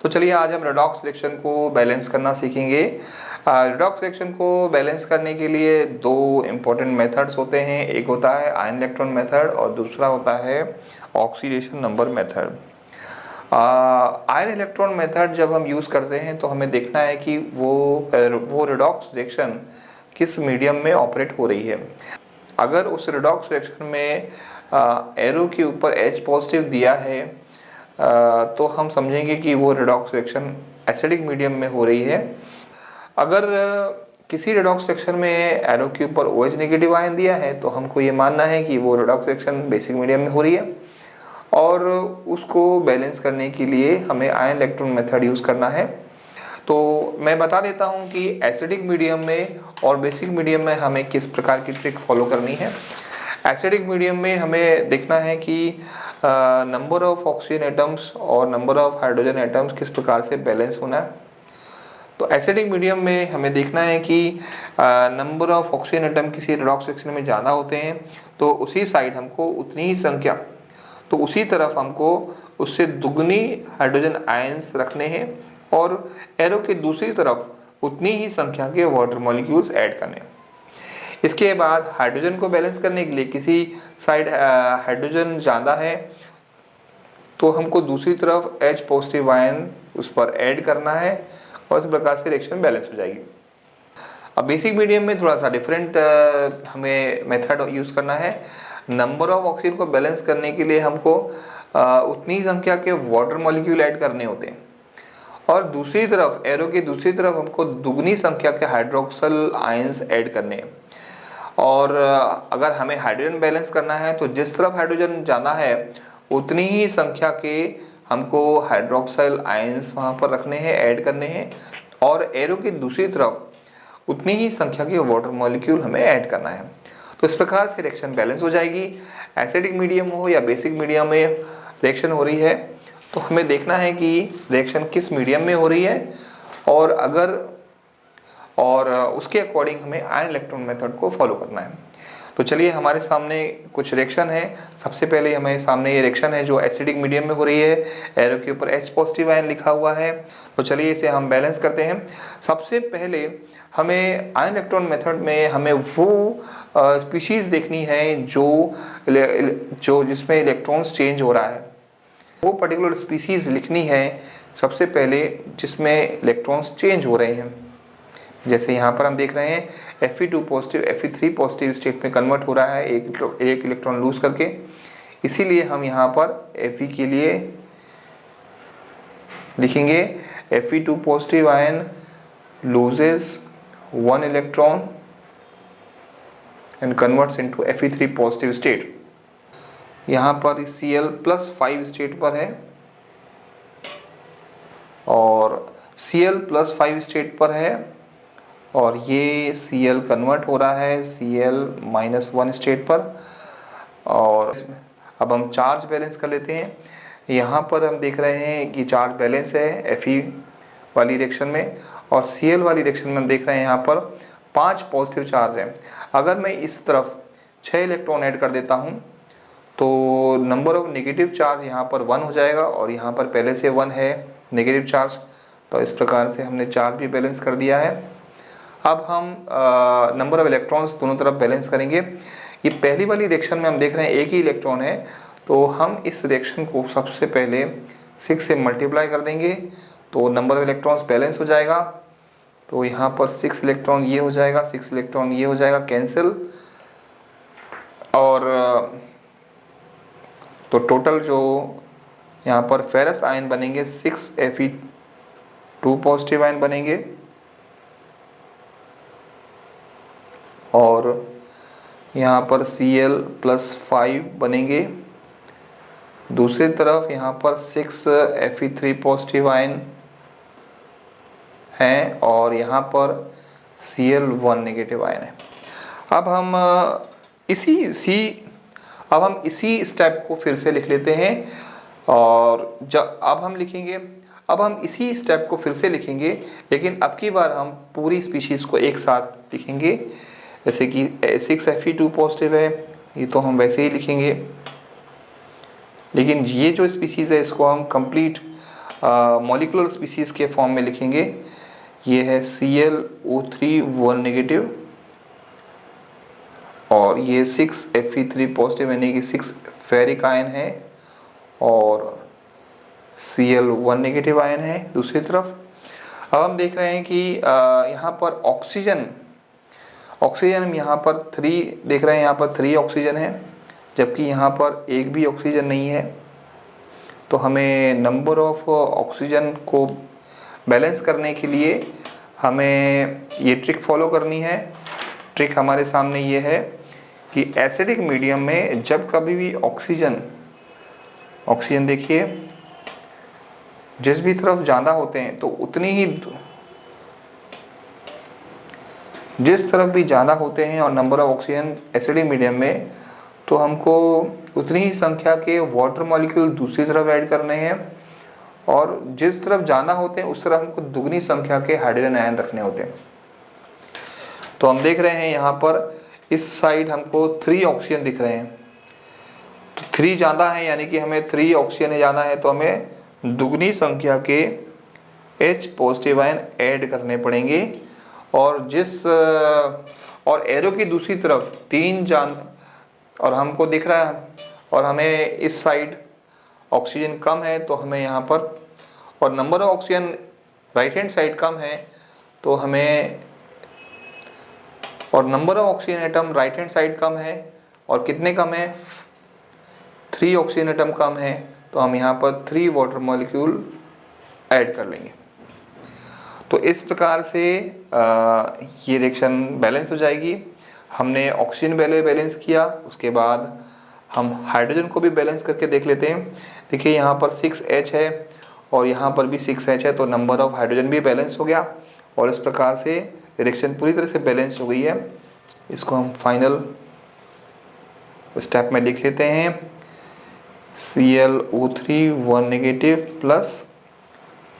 तो चलिए आज हम रेडॉक्स रिएक्शन को बैलेंस करना सीखेंगे। रेडॉक्स रिएक्शन को बैलेंस करने के लिए दो इम्पोर्टेंट मेथड्स होते हैं, एक होता है आयन इलेक्ट्रॉन मेथड और दूसरा होता है oxidation number method. Ion electron method जब हम यूज़ करते हैं तो हमें देखना है कि वो रेडॉक्स रिएक्शन किस मीडियम में ऑपरेट हो रही है। अगर उस रेडॉक्स रिएक्शन में एरो के ऊपर H पॉजिटिव दिया है तो हम समझेंगे कि वो रेडॉक्स रिएक्शन एसिडिक मीडियम में हो रही है। अगर किसी रेडॉक्स रिएक्शन में एरो के ऊपर OH नेगेटिव आयन दिया है तो हमको ये मानना है कि वो रेडॉक्स रिएक्शन बेसिक मीडियम में हो रही है, और उसको बैलेंस करने के लिए हमें आयन इलेक्ट्रॉन मेथड यूज़ करना है। तो मैं बता देता हूँ कि एसिडिक मीडियम में और बेसिक मीडियम में हमें किस प्रकार की ट्रिक फॉलो करनी है। एसिडिक मीडियम में हमें देखना है कि नंबर ऑफ ऑक्सीजन एटम्स और नंबर ऑफ हाइड्रोजन एटम्स किस प्रकार से बैलेंस होना है। तो एसिडिक मीडियम में हमें देखना है कि नंबर ऑफ ऑक्सीजन एटम किसी रेडॉक्स रिएक्शन में ज़्यादा होते हैं तो उसी साइड हमको उतनी ही संख्या, तो उसी तरफ हमको उससे दुगनी हाइड्रोजन आयंस रखने हैं और एरो के दूसरी तरफ उतनी ही संख्या के वाटर मॉलिक्यूल्स ऐड करने हैं। इसके बाद हाइड्रोजन को बैलेंस करने के लिए किसी साइड हाइड्रोजन ज़्यादा है तो हमको दूसरी तरफ H पॉजिटिव आयन उस पर ऐड करना है और इस प्रकार से रिएक्शन बैलेंस हो जाएगी। अब बेसिक मीडियम में थोड़ा सा डिफरेंट हमें मेथड यूज़ करना है। नंबर ऑफ ऑक्सीजन को बैलेंस करने के लिए हमको उतनी संख्या के वाटर मॉलिक्यूल ऐड करने होते हैं और दूसरी तरफ एरो की दूसरी तरफ हमको दुगनी संख्या के हाइड्रोक्सल आयंस ऐड करने हैं। और अगर हमें हाइड्रोजन बैलेंस करना है तो जिस तरफ हाइड्रोजन जाना है उतनी ही संख्या के हमको हाइड्रोक्साइल आयंस वहाँ पर रखने हैं, ऐड करने हैं, और एरो की दूसरी तरफ उतनी ही संख्या के वाटर मॉलिक्यूल हमें ऐड करना है। तो इस प्रकार से रिएक्शन बैलेंस हो जाएगी। एसिडिक मीडियम हो या बेसिक मीडियम में रिएक्शन हो रही है तो हमें देखना है कि रिएक्शन किस मीडियम में हो रही है और उसके अकॉर्डिंग हमें आयन इलेक्ट्रॉन मेथड को फॉलो करना है। तो चलिए हमारे सामने कुछ रिएक्शन है। सबसे पहले हमारे सामने ये रिएक्शन है जो एसिडिक मीडियम में हो रही है, एरो के ऊपर H पॉजिटिव आयन लिखा हुआ है। तो चलिए इसे हम बैलेंस करते हैं। सबसे पहले हमें आयन इलेक्ट्रॉन मेथड में हमें वो स्पीशीज देखनी है जो जिसमें इलेक्ट्रॉन्स चेंज हो रहा है, वो पर्टिकुलर स्पीशीज लिखनी है सबसे पहले जिसमें इलेक्ट्रॉन्स चेंज हो रहे हैं। जैसे यहाँ पर हम देख रहे हैं Fe2 positive Fe3 positive state में कन्वर्ट हो रहा है एक इलेक्ट्रॉन लूज करके, इसीलिए हम यहाँ पर Fe के लिए लिखेंगे Fe2 positive ion loses 1 electron and converts into Fe3 positive state. यहाँ पर Cl+5 स्टेट पर है और Cl+5 स्टेट पर है और ये Cl कन्वर्ट हो रहा है Cl-1 स्टेट पर। और अब हम चार्ज बैलेंस कर लेते हैं। यहाँ पर हम देख रहे हैं कि चार्ज बैलेंस है Fe वाली रिएक्शन में, और Cl वाली रिएक्शन में हम देख रहे हैं यहाँ पर 5 पॉजिटिव चार्ज है। अगर मैं इस तरफ 6 इलेक्ट्रॉन ऐड कर देता हूँ तो नंबर ऑफ नेगेटिव चार्ज यहाँ पर 1 हो जाएगा और यहाँ पर पहले से 1 है नेगेटिव चार्ज। तो इस प्रकार से हमने चार्ज भी बैलेंस कर दिया है। अब हम नंबर ऑफ इलेक्ट्रॉन्स दोनों तरफ बैलेंस करेंगे। ये पहली वाली रिएक्शन में हम देख रहे हैं एक ही इलेक्ट्रॉन है, तो हम इस रिएक्शन को सबसे पहले 6 से मल्टीप्लाई कर देंगे तो नंबर ऑफ इलेक्ट्रॉन्स बैलेंस हो जाएगा। तो यहाँ पर 6 इलेक्ट्रॉन ये हो जाएगा, 6 इलेक्ट्रॉन ये हो जाएगा कैंसिल, और तो टोटल जो यहाँ पर फेरस आयन बनेंगे 6 Fe2 पॉजिटिव आयन बनेंगे और यहाँ पर Cl+5 बनेंगे। दूसरी तरफ यहाँ पर 6 Fe3 पॉजिटिव आयन हैं और यहाँ पर Cl1 नेगेटिव आयन है। अब हम इसी स्टेप को फिर से लिख लेते हैं और अब हम इसी स्टेप को फिर से लिखेंगे, लेकिन अब की बार हम पूरी स्पीशीज को एक साथ लिखेंगे। जैसे कि 6 Fe2 पॉजिटिव है, ये तो हम वैसे ही लिखेंगे, लेकिन ये जो स्पीशीज है इसको हम कंप्लीट मॉलिकुलर स्पीसीज के फॉर्म में लिखेंगे। ये है ClO3 1 नेगेटिव और ये 6Fe3 पॉजिटिव यानी कि 6 फेरिक आयन है और Cl1 नेगेटिव आयन है दूसरी तरफ। अब हम देख रहे हैं कि यहाँ पर ऑक्सीजन हम यहाँ पर 3 देख रहे हैं, यहाँ पर 3 ऑक्सीजन है जबकि यहाँ पर एक भी ऑक्सीजन नहीं है। तो हमें नंबर ऑफ ऑक्सीजन को बैलेंस करने के लिए हमें ये ट्रिक फॉलो करनी है। ट्रिक हमारे सामने ये है कि एसिडिक मीडियम में जब कभी भी ऑक्सीजन देखिए जिस भी तरफ ज़्यादा होते हैं तो उतनी ही जिस तरफ भी ज़्यादा होते हैं और number of oxygen acidic medium में, तो हमको उतनी ही संख्या के वाटर मॉलिक्यूल दूसरी तरफ ऐड करने हैं और जिस तरफ ज़्यादा होते हैं उस तरफ हमको दुगनी संख्या के हाइड्रोजन आयन रखने होते हैं। तो हम देख रहे हैं यहाँ पर इस साइड हमको 3 ऑक्सीजन दिख रहे हैं, तो 3 ज़्यादा है यानी कि हमें 3 ऑक्सीजन ज़्यादा है तो हमें दुगनी संख्या के H पॉजिटिव आयन ऐड करने पड़ेंगे। और एरो की दूसरी तरफ 3 और हमको दिख रहा है और हमें इस साइड ऑक्सीजन कम है तो हमें यहाँ पर, और number of oxygen right hand side कम है तो हमें, और number of oxygen atom right hand side कम है और कितने कम है 3 ऑक्सीजन एटम कम है, तो हम यहाँ पर 3 वाटर मॉलिक्यूल ऐड कर लेंगे। तो इस प्रकार से ये रिएक्शन बैलेंस हो जाएगी। हमने ऑक्सीजन बैलेंस किया, उसके बाद हम हाइड्रोजन को भी बैलेंस करके देख लेते हैं। देखिए यहाँ पर 6H है और यहाँ पर भी 6H है, तो नंबर ऑफ हाइड्रोजन भी बैलेंस हो गया और इस प्रकार से रिएक्शन पूरी तरह से बैलेंस हो गई है। इसको हम फाइनल स्टेप में लिख लेते हैं। ClO3 1 negative plus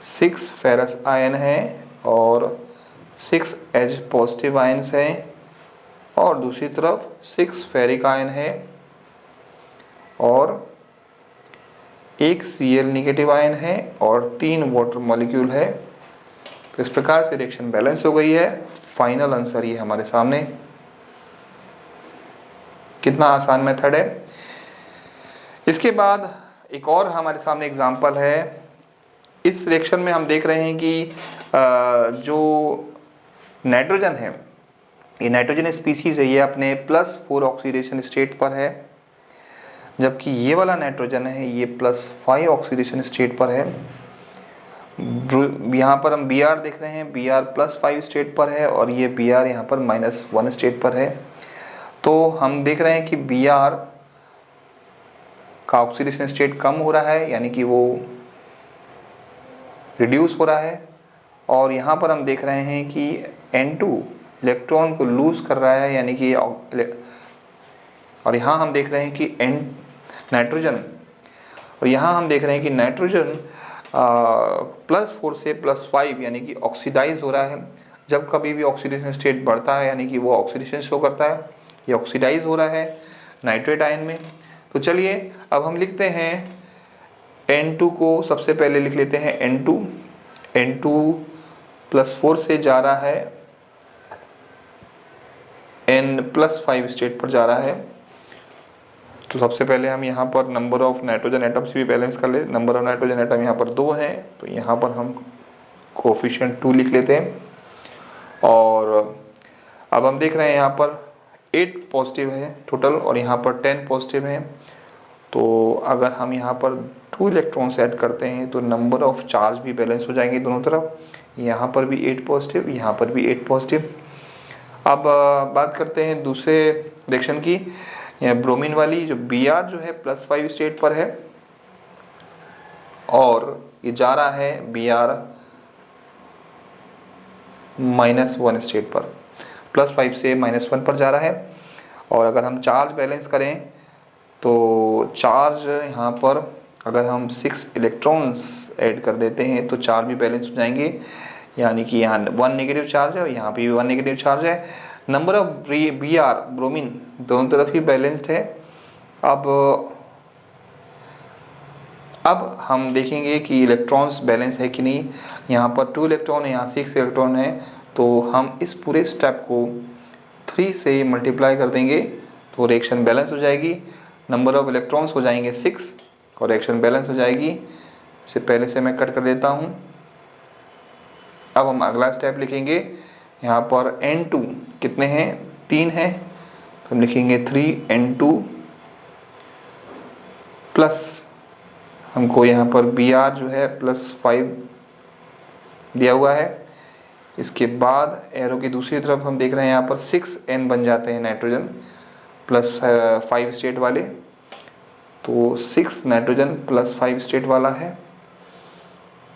6 ferrous ion है और 6H पॉजिटिव आयन्स हैं और दूसरी तरफ 6 फेरिक आयन है और 1 Cl नेगेटिव आयन है और 3 वाटर मॉलिक्यूल है। तो इस प्रकार से रिएक्शन बैलेंस हो गई है। फाइनल आंसर ये हमारे सामने। कितना आसान मेथड है। इसके बाद एक और हमारे सामने एग्जांपल है। इस रिएक्शन में हम देख रहे हैं कि जो नाइट्रोजन है, ये नाइट्रोजन स्पीसीज है, ये अपने +4 ऑक्सीडेशन स्टेट पर है, जबकि ये वाला नाइट्रोजन है ये +5 ऑक्सीडेशन स्टेट पर है। यहाँ पर हम Br देख रहे हैं, Br +5 स्टेट पर है और ये Br यहाँ पर -1 स्टेट पर है। तो हम देख रहे हैं कि Br का ऑक्सीडेशन स्टेट कम हो रहा है यानी कि वो रिड्यूस हो रहा है, और यहाँ पर हम देख रहे हैं कि N2 इलेक्ट्रॉन को लूज कर रहा है यानी कि, और यहाँ हम देख रहे हैं कि नाइट्रोजन, और यहाँ हम देख रहे हैं कि नाइट्रोजन +4 से +5 यानी कि ऑक्सीडाइज हो रहा है। जब कभी भी ऑक्सीडेशन स्टेट बढ़ता है यानी कि वो ऑक्सीडेशन शो करता है, ये ऑक्सीडाइज हो रहा है नाइट्रेट आयन में। तो चलिए अब हम लिखते हैं N2 को, सबसे पहले लिख लेते हैं N2 +4 से जा रहा है N+5 स्टेट पर जा रहा है। तो सबसे पहले हम यहाँ पर नंबर ऑफ नाइट्रोजन एटम्स भी बैलेंस कर ले। नंबर ऑफ नाइट्रोजन एटम यहाँ पर 2 हैं, तो यहाँ पर हम कोफिशिएंट 2 लिख लेते हैं। और अब हम देख रहे हैं यहाँ पर 8 पॉजिटिव है टोटल और यहाँ पर 10 पॉजिटिव हैं। तो अगर हम यहाँ पर 2 इलेक्ट्रॉन्स ऐड करते हैं तो नंबर ऑफ चार्ज भी बैलेंस हो जाएंगे दोनों तरफ। यहाँ पर भी 8 पॉजिटिव, यहाँ पर भी 8 पॉजिटिव। अब बात करते हैं दूसरे रिएक्शन की, ब्रोमीन वाली, जो Br जो है +5 स्टेट पर है और ये जा रहा है Br -1 स्टेट पर, +5 से -1 पर जा रहा है। और अगर हम चार्ज बैलेंस करें तो चार्ज यहाँ पर अगर हम 6 इलेक्ट्रॉन्स ऐड कर देते हैं तो चार्ज भी बैलेंस हो जाएंगे, यानी कि यहाँ 1 नेगेटिव चार्ज है और यहाँ पे भी 1 नेगेटिव चार्ज है। नंबर ऑफ Br ब्रोमीन दोनों तरफ ही बैलेंस्ड है। अब अब हम देखेंगे कि इलेक्ट्रॉन्स बैलेंस है कि नहीं। यहाँ पर 2 इलेक्ट्रॉन है, यहाँ 6 इलेक्ट्रॉन है, तो हम इस पूरे स्टेप को 3 से मल्टीप्लाई कर देंगे तो रिएक्शन बैलेंस हो जाएगी। नंबर ऑफ इलेक्ट्रॉन्स हो जाएंगे 6 और रिएक्शन बैलेंस हो जाएगी। इससे पहले से मैं कट कर देता हूँ। अब हम अगला स्टेप लिखेंगे। यहाँ पर N2 कितने हैं, 3 हैं, तो हम लिखेंगे 3N2 प्लस हमको यहाँ पर Br जो है +5 दिया हुआ है। इसके बाद एरो की दूसरी तरफ हम देख रहे हैं यहाँ पर 6N बन जाते हैं नाइट्रोजन +5 स्टेट वाले, तो 6 नाइट्रोजन +5 स्टेट वाला है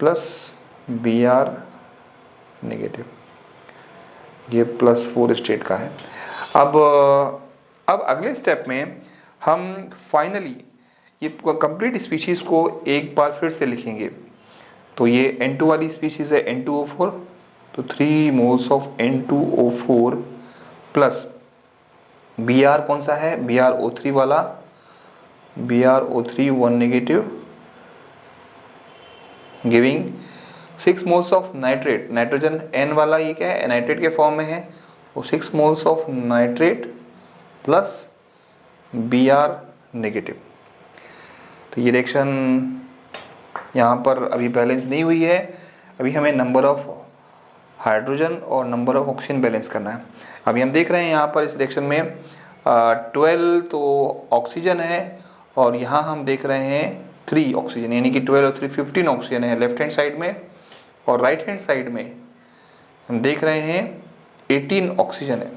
प्लस Br नेगेटिव, ये +4 स्टेट का है। अब अगले स्टेप में हम फाइनली ये कंप्लीट स्पीशीज़ को एक बार फिर से लिखेंगे। तो ये N2 वाली स्पीशीज़ है N2O4, तो 3 moles of N2O4 plus Br कौन सा है, BrO3 वाला, BrO3 1 negative, giving 6 moles of nitrate, nitrogen N वाला ये क्या है, नाइट्रेट के फॉर्म में है, वो 6 moles of nitrate plus Br negative. तो ये रिएक्शन यहाँ पर अभी बैलेंस नहीं हुई है, अभी हमें नंबर ऑफ हाइड्रोजन और नंबर ऑफ ऑक्सीजन बैलेंस करना है। अभी हम देख रहे हैं यहाँ पर इस रिएक्शन में 12 तो ऑक्सीजन है और यहाँ हम देख रहे हैं 3 ऑक्सीजन, यानी कि 12 और 3 15 ऑक्सीजन है लेफ्ट हैंड साइड में, और राइट हैंड साइड में हम देख रहे हैं 18 ऑक्सीजन है।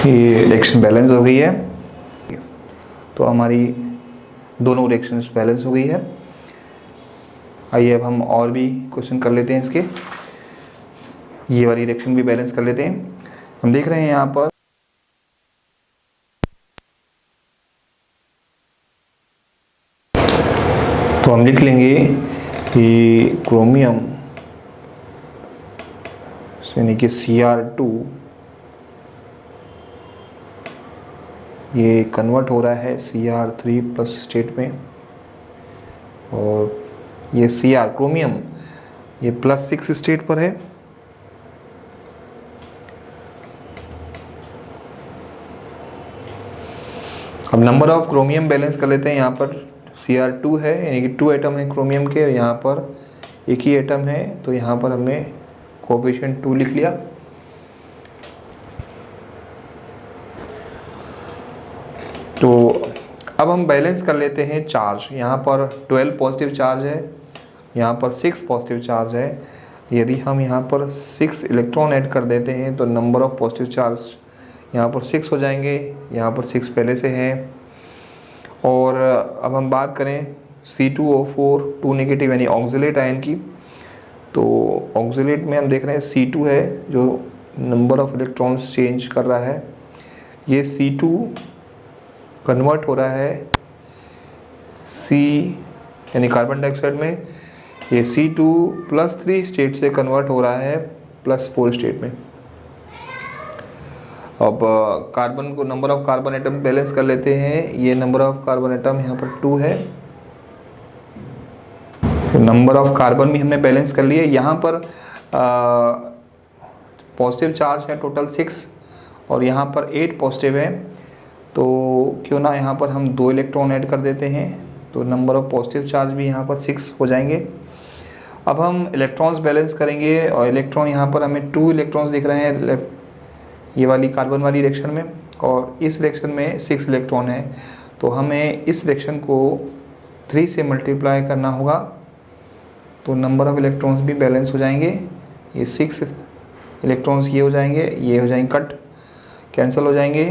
ये रिएक्शन बैलेंस हो गई है, तो हमारी दोनों रिएक्शंस बैलेंस हो गई है। आइए अब हम और भी क्वेश्चन कर लेते हैं इसके, ये वाली रिएक्शन भी बैलेंस कर लेते हैं। हम देख रहे हैं यहाँ पर तो हम लिख लेंगे कि क्रोमियम यानी कि Cr2 ये कन्वर्ट हो रहा है Cr3 प्लस स्टेट में, और ये Cr क्रोमियम ये +6 स्टेट पर है। अब नंबर ऑफ क्रोमियम बैलेंस कर लेते हैं। यहाँ पर Cr2 है, यानी कि 2 एटम है क्रोमियम के, यहाँ पर एक ही एटम है, तो यहाँ पर हमने कोएफिशिएंट 2 लिख लिया। तो अब हम बैलेंस कर लेते हैं चार्ज। यहाँ पर 12 पॉजिटिव चार्ज है, यहाँ पर 6 पॉजिटिव चार्ज है। यदि हम यहाँ पर 6 इलेक्ट्रॉन ऐड कर देते हैं तो नंबर ऑफ पॉजिटिव चार्ज यहाँ पर 6 हो जाएंगे, यहाँ पर 6 पहले से है। और अब हम बात करें C2O4 2 नेगेटिव यानी ऑक्सिलेट आयन की, तो ऑक्सिलेट में हम देख रहे हैं C2 है जो नंबर ऑफ इलेक्ट्रॉन्स चेंज कर रहा है। ये C2 कन्वर्ट हो रहा है C यानी कार्बन डाइऑक्साइड में, ये C2 +3 स्टेट से कन्वर्ट हो रहा है +4 स्टेट में। अब कार्बन को number of carbon atom balance कर लेते हैं। ये नंबर ऑफ कार्बन एटम यहाँ पर 2 है, नंबर ऑफ कार्बन भी हमने बैलेंस कर लिए। यहाँ पर पॉजिटिव चार्ज है टोटल 6 और यहाँ पर 8 पॉजिटिव है, तो क्यों ना यहाँ पर हम 2 इलेक्ट्रॉन ऐड कर देते हैं, तो नंबर ऑफ पॉजिटिव चार्ज भी यहाँ पर 6 हो जाएंगे। अब हम इलेक्ट्रॉन्स बैलेंस करेंगे और इलेक्ट्रॉन यहाँ पर हमें 2 इलेक्ट्रॉन्स दिख रहे हैं ये वाली कार्बन वाली रिएक्शन में, और इस रिएक्शन में 6 इलेक्ट्रॉन है, तो हमें इस रिएक्शन को 3 से मल्टीप्लाई करना होगा, तो नंबर ऑफ इलेक्ट्रॉन्स भी बैलेंस हो जाएंगे। ये 6 इलेक्ट्रॉन्स ये हो जाएंगे, ये हो जाएंगे कट, कैंसिल हो जाएंगे।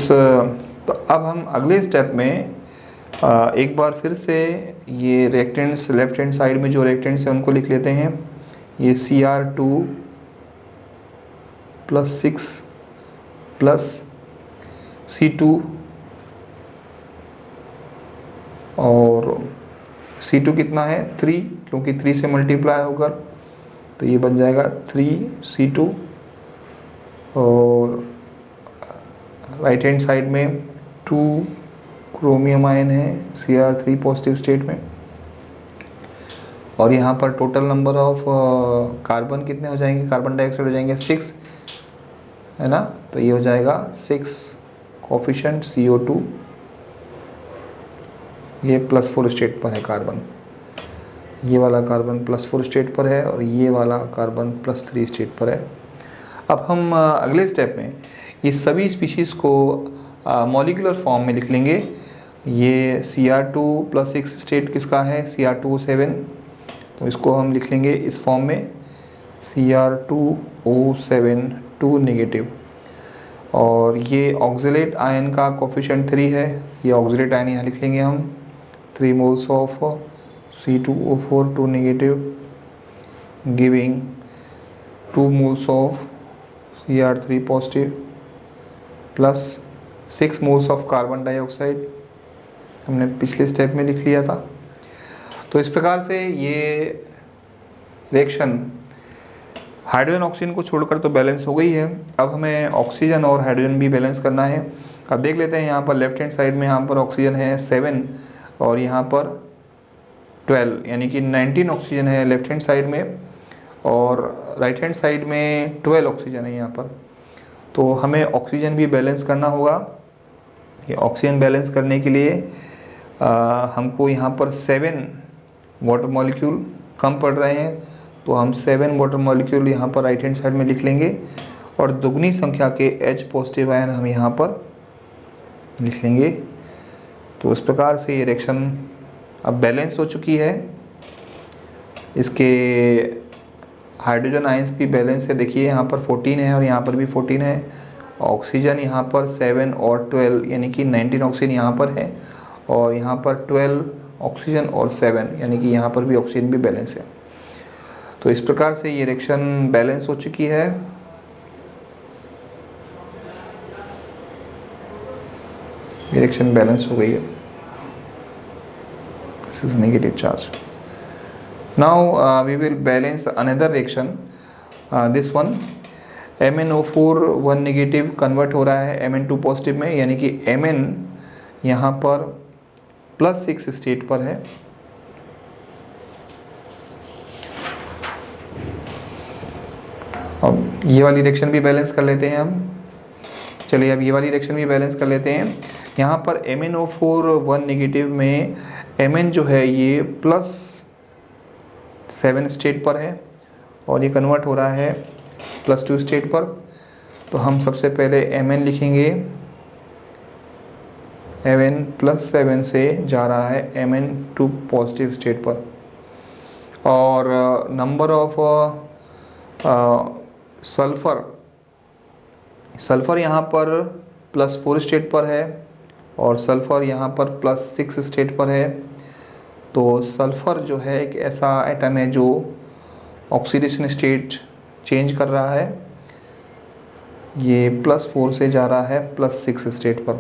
तो अब हम अगले स्टेप में एक बार फिर से ये रिएक्टेंट्स लेफ्ट हैंड साइड में जो रिएक्टेंट्स हैं उनको लिख लेते हैं। ये Cr2 +6 प्लस C2 और C2 कितना है 3, क्योंकि 3 से मल्टीप्लाई होगा तो ये बन जाएगा 3C2 और राइट हैंड साइड में 2 क्रोमियम आयन है Cr3 पॉजिटिव स्टेट में, और यहाँ पर टोटल नंबर ऑफ कार्बन कितने हो जाएंगे, कार्बन डाइऑक्साइड हो जाएंगे 6, है ना। तो ये हो जाएगा 6 कोफिशिएंट CO2, ये +4 स्टेट पर है कार्बन, ये वाला कार्बन +4 स्टेट पर है और ये वाला कार्बन +3 स्टेट पर है। अब हम अगले स्टेप में ये सभी स्पीशीज़ को मॉलिक्यूलर फॉर्म में लिख लेंगे। ये Cr2 +6 स्टेट किसका है, Cr2O7, तो इसको हम लिख लेंगे इस फॉर्म में Cr2O7 2 नेगेटिव, और ये ऑक्जेलेट आयन का कोफिशिएंट 3 है, ये ऑक्जेलेट आयन यहाँ लिख लेंगे हम 3 moles of C2O4 2 negative giving 2 moles of Cr3 positive plus 6 moles of carbon dioxide, हमने पिछले स्टेप में लिख लिया था। तो इस प्रकार से ये रिएक्शन हाइड्रोजन ऑक्सीजन को छोड़कर तो बैलेंस हो गई है। अब हमें ऑक्सीजन और हाइड्रोजन भी बैलेंस करना है। अब देख लेते हैं, यहाँ पर लेफ्ट हैंड साइड में यहाँ पर ऑक्सीजन है 7 और यहाँ पर 12, यानी कि 19 ऑक्सीजन है लेफ्ट हैंड साइड में और राइट हैंड साइड में 12 ऑक्सीजन है यहाँ पर। तो हमें ऑक्सीजन भी बैलेंस करना होगा। ये ऑक्सीजन बैलेंस करने के लिए हमको यहाँ पर 7 वाटर मॉलिक्यूल कम पड़ रहे हैं, तो हम 7 वाटर मॉलिक्यूल यहाँ पर राइट हैंड साइड में लिख लेंगे और दुगनी संख्या के H पॉजिटिव आयन हम यहाँ पर लिख लेंगे। तो इस प्रकार से ये रिएक्शन अब बैलेंस हो चुकी है। इसके हाइड्रोजन आयंस भी बैलेंस है, देखिए यहाँ पर 14 है और यहाँ पर भी 14 है। ऑक्सीजन यहाँ पर 7 और 12 यानी कि 19 ऑक्सीजन यहाँ पर है और यहाँ पर 12 ऑक्सीजन और 7 यानी कि यहाँ पर भी ऑक्सीजन भी बैलेंस है। तो इस प्रकार से ये रिएक्शन बैलेंस हो चुकी है। रिएक्शन बैलेंस हो गई है। This is negative charge. Now we will balance another reaction, this one MnO4 1 negative convert हो रहा है Mn2 पॉजिटिव में, यानी कि Mn यहाँ पर +6 स्टेट पर है। अब ये वाली रिएक्शन भी बैलेंस कर लेते हैं हम। चलिए अब ये वाली रिएक्शन भी बैलेंस कर लेते हैं। यहाँ पर MnO4 1 नेगेटिव में Mn जो है ये +7 स्टेट पर है और ये कन्वर्ट हो रहा है +2 स्टेट पर। तो हम सबसे पहले Mn लिखेंगे, Mn +7 से जा रहा है Mn2 पॉजिटिव स्टेट पर और नंबर ऑफ सल्फ़र यहाँ पर +4 स्टेट पर है और सल्फ़र यहाँ पर +6 स्टेट पर है। तो सल्फ़र जो है एक ऐसा एटम है जो ऑक्सीडेशन स्टेट चेंज कर रहा है, ये +4 से जा रहा है +6 स्टेट पर।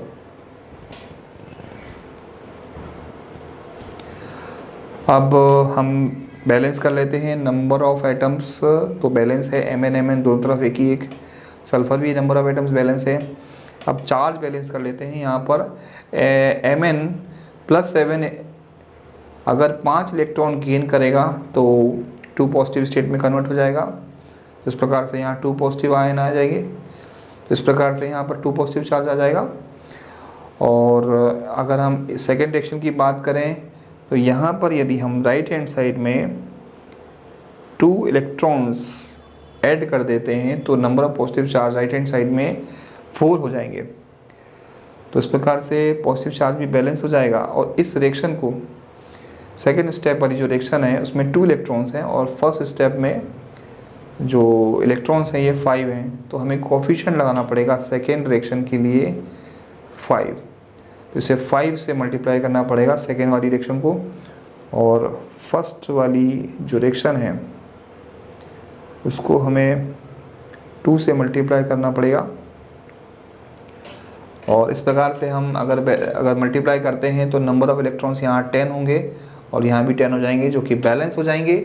अब हम बैलेंस कर लेते हैं नंबर ऑफ एटम्स। तो बैलेंस है Mn दोनों तरफ एक ही एक, सल्फर भी नंबर ऑफ एटम्स बैलेंस है। अब चार्ज बैलेंस कर लेते हैं। यहाँ पर Mn +7 अगर 5 इलेक्ट्रॉन गेन करेगा तो 2 पॉजिटिव स्टेट में कन्वर्ट हो जाएगा। इस प्रकार से यहाँ 2 पॉजिटिव आयन आ जाएंगे, तो इस प्रकार से यहाँ पर 2 पॉजिटिव चार्ज आ जाएगा। और अगर हम सेकेंड रिएक्शन की बात करें तो यहाँ पर यदि हम राइट हैंड साइड में 2 इलेक्ट्रॉन्स ऐड कर देते हैं तो number of positive charge right hand side में 4 हो जाएंगे। तो इस प्रकार से पॉजिटिव चार्ज भी बैलेंस हो जाएगा। और इस रिएक्शन को सेकेंड स्टेप वाली जो रिएक्शन है उसमें 2 इलेक्ट्रॉन्स हैं और फर्स्ट स्टेप में जो इलेक्ट्रॉन्स हैं ये 5 हैं। तो हमें कोफिशिएंट लगाना पड़ेगा सेकेंड रिएक्शन के लिए 5, तो इसे 5 से मल्टीप्लाई करना पड़ेगा सेकेंड वाली रिएक्शन को। और फर्स्ट वाली जो रिएक्शन है उसको हमें 2 से मल्टीप्लाई करना पड़ेगा। और इस प्रकार से हम अगर मल्टीप्लाई करते हैं तो नंबर ऑफ इलेक्ट्रॉन्स यहाँ 10 होंगे और यहाँ भी 10 हो जाएंगे, जो कि बैलेंस हो जाएंगे।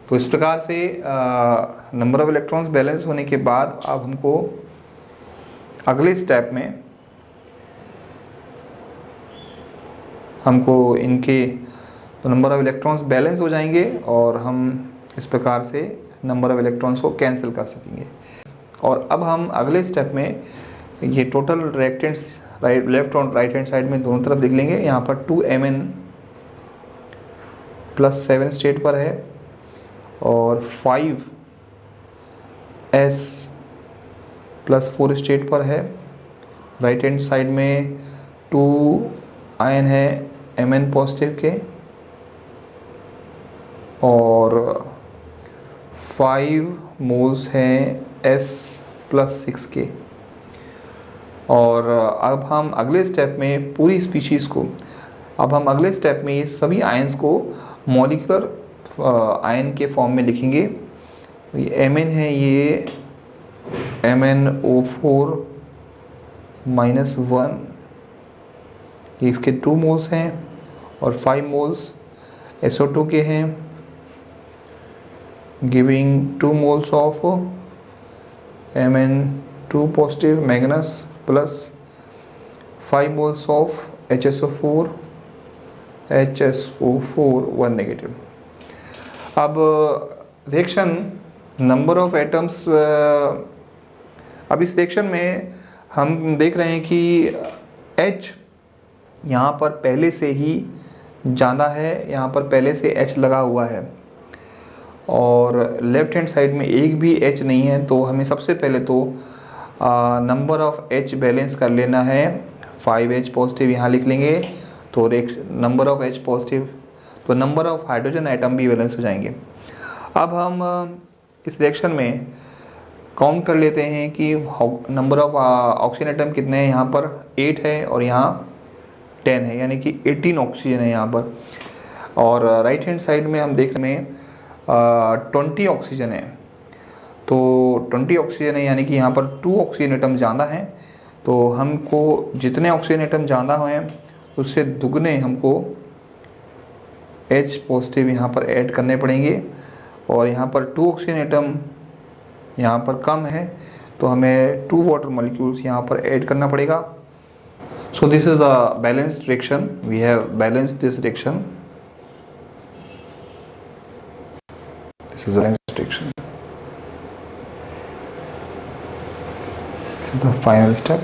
तो इस प्रकार से नंबर ऑफ इलेक्ट्रॉन्स बैलेंस होने के बाद अब हमको अगले स्टेप में हमको इनके तो नंबर ऑफ इलेक्ट्रॉन्स बैलेंस हो जाएंगे और हम इस प्रकार से नंबर ऑफ इलेक्ट्रॉन्स को कैंसिल कर सकेंगे। और अब हम अगले स्टेप में ये टोटल रिएक्टेंट्स लेफ्ट और राइट हैंड साइड में दोनों तरफ लिख लेंगे। यहाँ पर 2Mn + 7 स्टेट पर है और 5S + 4 स्टेट पर है। राइट हैंड साइड में 2 आयन है Mn पॉजिटिव के और 5 मोल्स हैं S + 6 के। और अब हम अगले स्टेप में पूरी स्पीशीज़ को, अब हम अगले स्टेप में ये सभी आयंस को मॉलिक्यूलर आयन के फॉर्म में लिखेंगे। ये Mn है, ये MnO4 -1, ये इसके 2 मोल्स हैं और 5 मोल्स SO2 के हैं, giving 2 moles of Mn2 positive Magnus plus 5 moles of HSO4 1 negative. अब रिएक्शन नंबर ऑफ एटम्स, अब इस रिएक्शन में हम देख रहे हैं कि H यहाँ पर पहले से ही ज़्यादा है, यहाँ पर पहले से H लगा हुआ है और लेफ्ट हैंड साइड में एक भी H नहीं है। तो हमें सबसे पहले तो नंबर ऑफ H बैलेंस कर लेना है। 5H पॉजिटिव यहाँ लिख लेंगे तो नंबर ऑफ H पॉजिटिव, तो नंबर ऑफ हाइड्रोजन आइटम भी बैलेंस हो जाएंगे। अब हम इस रिएक्शन में काउंट कर लेते हैं कि नंबर ऑफ ऑक्सीजन आइटम कितने हैं। यहाँ पर 8 है और यहाँ 10 है, यानी कि 18 ऑक्सीजन है यहाँ पर। और राइट हैंड साइड में हम देख रहे हैं 20 ऑक्सीजन है, तो 20 ऑक्सीजन है यानी कि यहाँ पर 2 ऑक्सीजन एटम ज़्यादा हैं। तो हमको जितने ऑक्सीजन एटम ज़्यादा हैं उससे दुगने हमको H पॉजिटिव यहाँ पर ऐड करने पड़ेंगे और यहाँ पर 2 ऑक्सीजन एटम यहाँ पर कम है तो हमें 2 वाटर मॉलिक्यूल्स यहाँ पर ऐड करना पड़ेगा। So this is a balanced reaction, we have balanced this reaction, this is a balanced reaction, this is the final step.